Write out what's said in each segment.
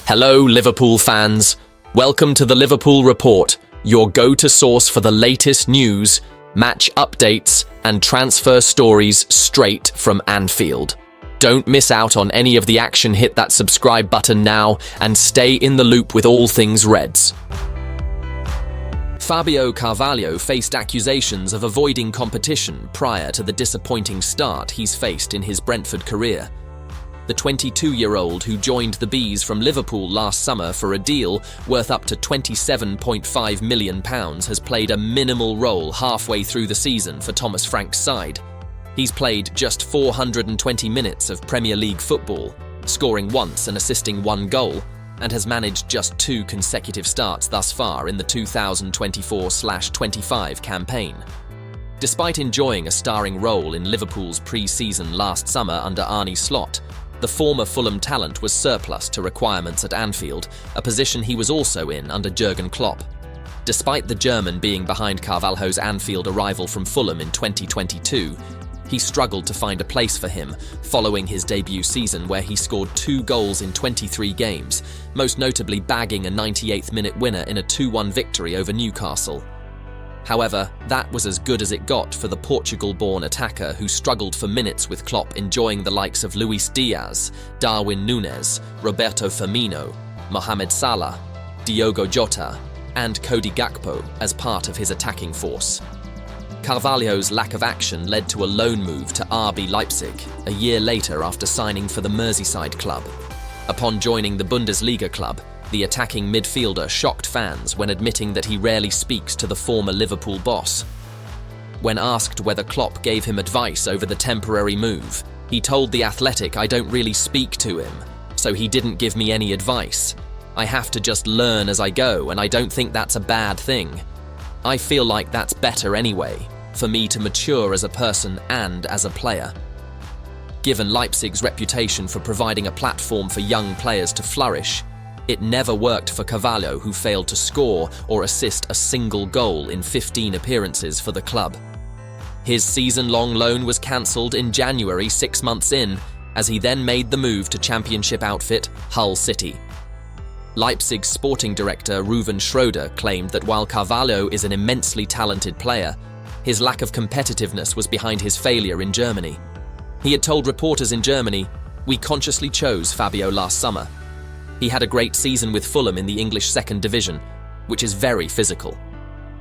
Hello, Liverpool fans. Welcome to the Liverpool Report, your go-to source for the latest news, match updates, and transfer stories straight from Anfield. Don't miss out on any of the action. Hit that subscribe button now and stay in the loop with all things Reds. Fabio Carvalho faced accusations of avoiding competition prior to the disappointing start he's faced in his Brentford career. The 22-year-old who joined the Bees from Liverpool last summer for a deal worth up to £27.5 million has played a minimal role halfway through the season for Thomas Frank's side. He's played just 420 minutes of Premier League football, scoring once and assisting one goal, and has managed just 2 consecutive starts thus far in the 2024-25 campaign. Despite enjoying a starring role in Liverpool's pre-season last summer under Arneslot, the former Fulham talent was surplus to requirements at Anfield, a position he was also in under Jurgen Klopp. Despite the German being behind Carvalho's Anfield arrival from Fulham in 2022, he struggled to find a place for him following his debut season where he scored 2 goals in 23 games, most notably bagging a 98th-minute winner in a 2-1 victory over Newcastle. However, that was as good as it got for the Portugal-born attacker who struggled for minutes with Klopp enjoying the likes of Luis Diaz, Darwin Núñez, Roberto Firmino, Mohamed Salah, Diogo Jota, and Cody Gakpo as part of his attacking force. Carvalho's lack of action led to a loan move to RB Leipzig a year later after signing for the Merseyside club. Upon joining the Bundesliga club, the attacking midfielder shocked fans when admitting that he rarely speaks to the former Liverpool boss. When asked whether Klopp gave him advice over the temporary move, he told The Athletic, "I don't really speak to him, so he didn't give me any advice. I have to just learn as I go, and I don't think that's a bad thing. I feel like that's better anyway, for me to mature as a person and as a player." Given Leipzig's reputation for providing a platform for young players to flourish, it never worked for Carvalho, who failed to score or assist a single goal in 15 appearances for the club. His season-long loan was cancelled in January 6 months in, as he then made the move to championship outfit Hull City. Leipzig's sporting director Ruven Schröder claimed that while Carvalho is an immensely talented player, his lack of competitiveness was behind his failure in Germany. He had told reporters in Germany, "We consciously chose Fabio last summer. He had a great season with Fulham in the English second division, which is very physical.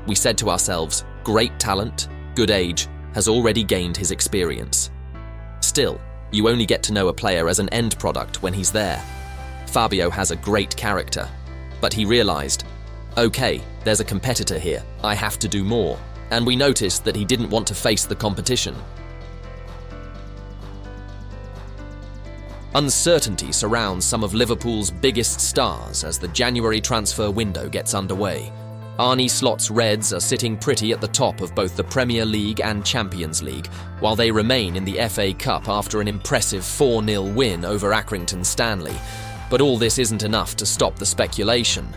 We said to ourselves, great talent, good age, has already gained his experience. Still, you only get to know a player as an end product when he's there. Fabio has a great character, but he realised, okay, there's a competitor here, I have to do more, and we noticed that he didn't want to face the competition." Uncertainty surrounds some of Liverpool's biggest stars as the January transfer window gets underway. Arne Slot's Reds are sitting pretty at the top of both the Premier League and Champions League, while they remain in the FA Cup after an impressive 4-0 win over Accrington Stanley. But all this isn't enough to stop the speculation.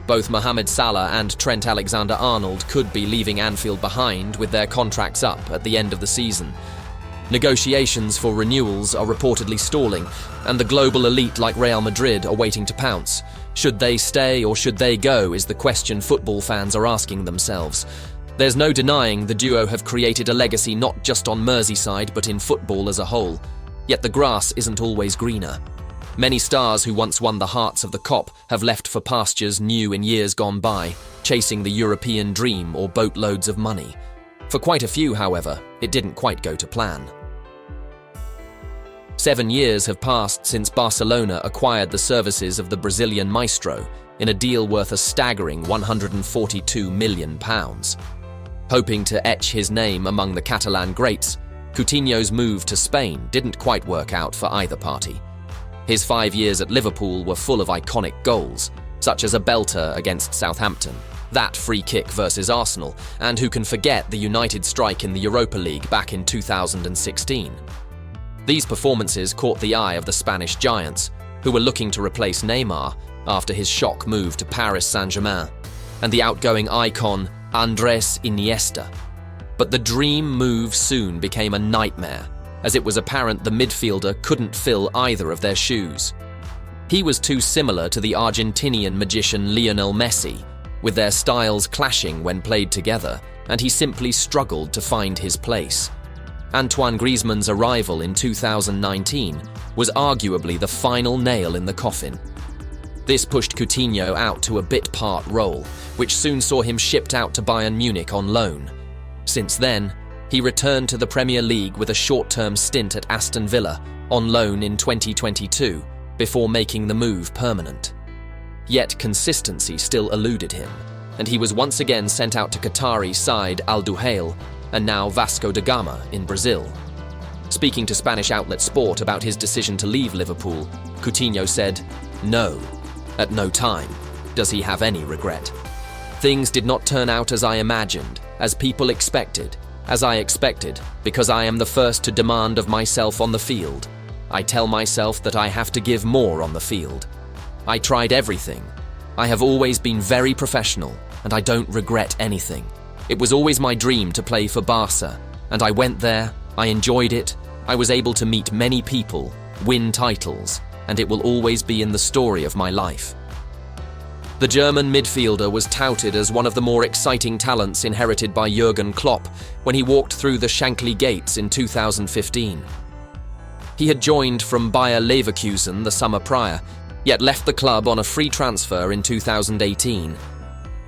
Both Mohamed Salah and Trent Alexander-Arnold could be leaving Anfield behind with their contracts up at the end of the season. Negotiations for renewals are reportedly stalling, and the global elite like Real Madrid are waiting to pounce. Should they stay or should they go is the question football fans are asking themselves. There's no denying the duo have created a legacy not just on Merseyside but in football as a whole. Yet the grass isn't always greener. Many stars who once won the hearts of the Kop have left for pastures new in years gone by, chasing the European dream or boatloads of money. For quite a few, however, it didn't quite go to plan. 7 years have passed since Barcelona acquired the services of the Brazilian maestro in a deal worth a staggering £142 million. Hoping to etch his name among the Catalan greats, Coutinho's move to Spain didn't quite work out for either party. His 5 years at Liverpool were full of iconic goals, such as a belter against Southampton, that free kick versus Arsenal, and who can forget the United strike in the Europa League back in 2016. These performances caught the eye of the Spanish giants, who were looking to replace Neymar after his shock move to Paris Saint-Germain, and the outgoing icon Andrés Iniesta. But the dream move soon became a nightmare, as it was apparent the midfielder couldn't fill either of their shoes. He was too similar to the Argentinian magician Lionel Messi, with their styles clashing when played together, and he simply struggled to find his place. Antoine Griezmann's arrival in 2019 was arguably the final nail in the coffin. This pushed Coutinho out to a bit-part role, which soon saw him shipped out to Bayern Munich on loan. Since then, he returned to the Premier League with a short-term stint at Aston Villa on loan in 2022, before making the move permanent. Yet consistency still eluded him, and he was once again sent out to Qatari side Al Duhail and now Vasco da Gama in Brazil. Speaking to Spanish outlet Sport about his decision to leave Liverpool, Coutinho said, "No, at no time does he have any regret. Things did not turn out as I imagined, as people expected, as I expected, because I am the first to demand of myself on the field. I tell myself that I have to give more on the field. I tried everything. I have always been very professional, and I don't regret anything. It was always my dream to play for Barca, and I went there, I enjoyed it, I was able to meet many people, win titles, and it will always be in the story of my life." The German midfielder was touted as one of the more exciting talents inherited by Jurgen Klopp when he walked through the Shankly gates in 2015. He had joined from Bayer Leverkusen the summer prior, yet left the club on a free transfer in 2018.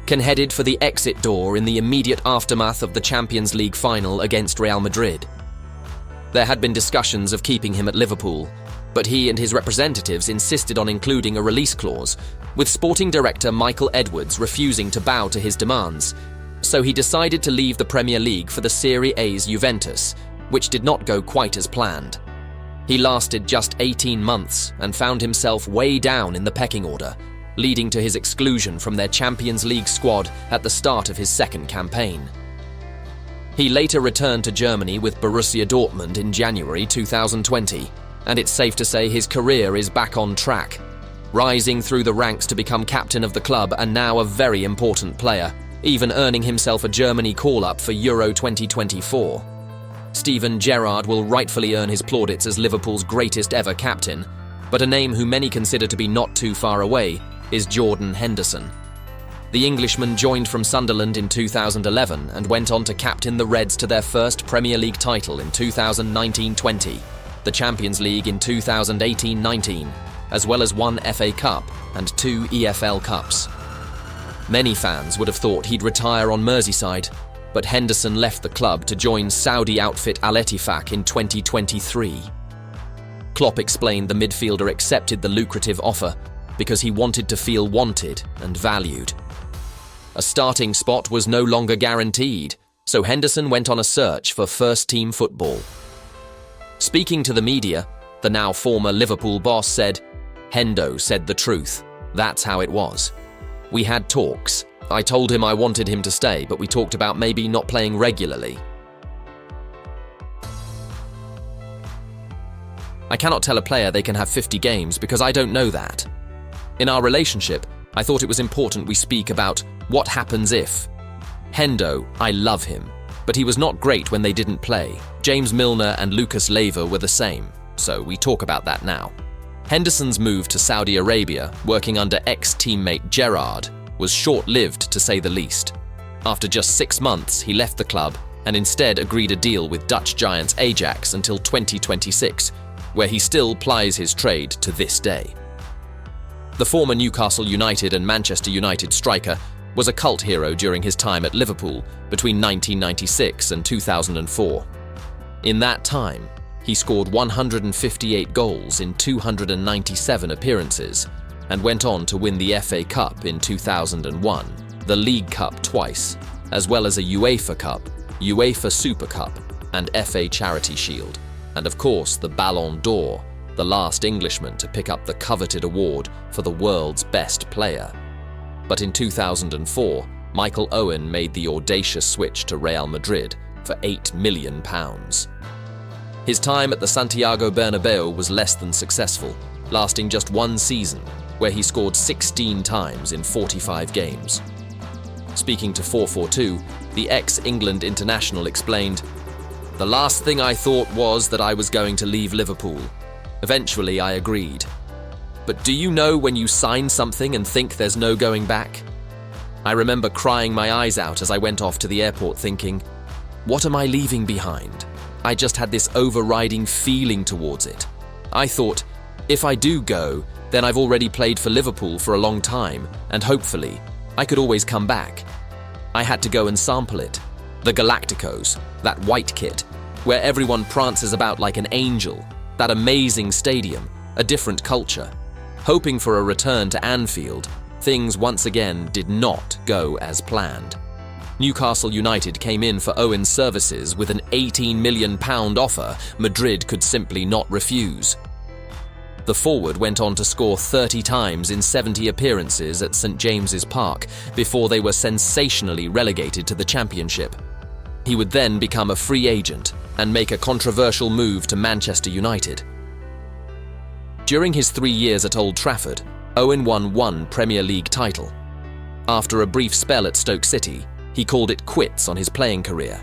Ken headed for the exit door in the immediate aftermath of the Champions League final against Real Madrid. There had been discussions of keeping him at Liverpool, but he and his representatives insisted on including a release clause, with sporting director Michael Edwards refusing to bow to his demands. So he decided to leave the Premier League for the Serie A's Juventus, which did not go quite as planned. He lasted just 18 months and found himself way down in the pecking order, leading to his exclusion from their Champions League squad at the start of his second campaign. He later returned to Germany with Borussia Dortmund in January 2020, and it's safe to say his career is back on track, rising through the ranks to become captain of the club and now a very important player, even earning himself a Germany call-up for Euro 2024. Steven Gerrard will rightfully earn his plaudits as Liverpool's greatest ever captain, but a name who many consider to be not too far away is Jordan Henderson. The Englishman joined from Sunderland in 2011 and went on to captain the Reds to their first Premier League title in 2019-20, the Champions League in 2018-19, as well as one FA Cup and 2 EFL Cups. Many fans would have thought he'd retire on Merseyside, but Henderson left the club to join Saudi outfit Al Ettifaq in 2023. Klopp explained the midfielder accepted the lucrative offer because he wanted to feel wanted and valued. A starting spot was no longer guaranteed, so Henderson went on a search for first-team football. Speaking to the media, the now former Liverpool boss said, "Hendo said the truth. That's how it was. We had talks. I told him I wanted him to stay, but we talked about maybe not playing regularly. I cannot tell a player they can have 50 games because I don't know that. In our relationship, I thought it was important we speak about what happens if. Hendo, I love him, but he was not great when they didn't play. James Milner and Lucas Leiva were the same, so we talk about that now." Henderson's move to Saudi Arabia, working under ex-teammate Gerrard, was short-lived to say the least. After just 6 months, he left the club and instead agreed a deal with Dutch giants Ajax until 2026, where he still plies his trade to this day. The former Newcastle United and Manchester United striker was a cult hero during his time at Liverpool between 1996 and 2004. In that time, he scored 158 goals in 297 appearances and went on to win the FA Cup in 2001, the League Cup twice, as well as a UEFA Cup, UEFA Super Cup, and FA Charity Shield, and of course the Ballon d'Or, the last Englishman to pick up the coveted award for the world's best player. But in 2004, Michael Owen made the audacious switch to Real Madrid for £8 million. His time at the Santiago Bernabeu was less than successful, lasting just one season, where he scored 16 times in 45 games. Speaking to 442, the ex-England international explained, "The last thing I thought was that I was going to leave Liverpool. Eventually I agreed. but do you know when you sign something and think there's no going back? I remember crying my eyes out as I went off to the airport thinking, what am I leaving behind? I just had this overriding feeling towards it. I thought, if I do go, then I've already played for Liverpool for a long time, and hopefully, I could always come back. I had to go and sample it. The Galacticos, that white kit, where everyone prances about like an angel, that amazing stadium, a different culture. Hoping for a return to Anfield, things once again did not go as planned. Newcastle United came in for Owen's services with an £18 million offer Madrid could simply not refuse. The forward went on to score 30 times in 70 appearances at St James's Park before they were sensationally relegated to the Championship. He would then become a free agent and make a controversial move to Manchester United. During his 3 years at Old Trafford, Owen won 1 Premier League title. After a brief spell at Stoke City, he called it quits on his playing career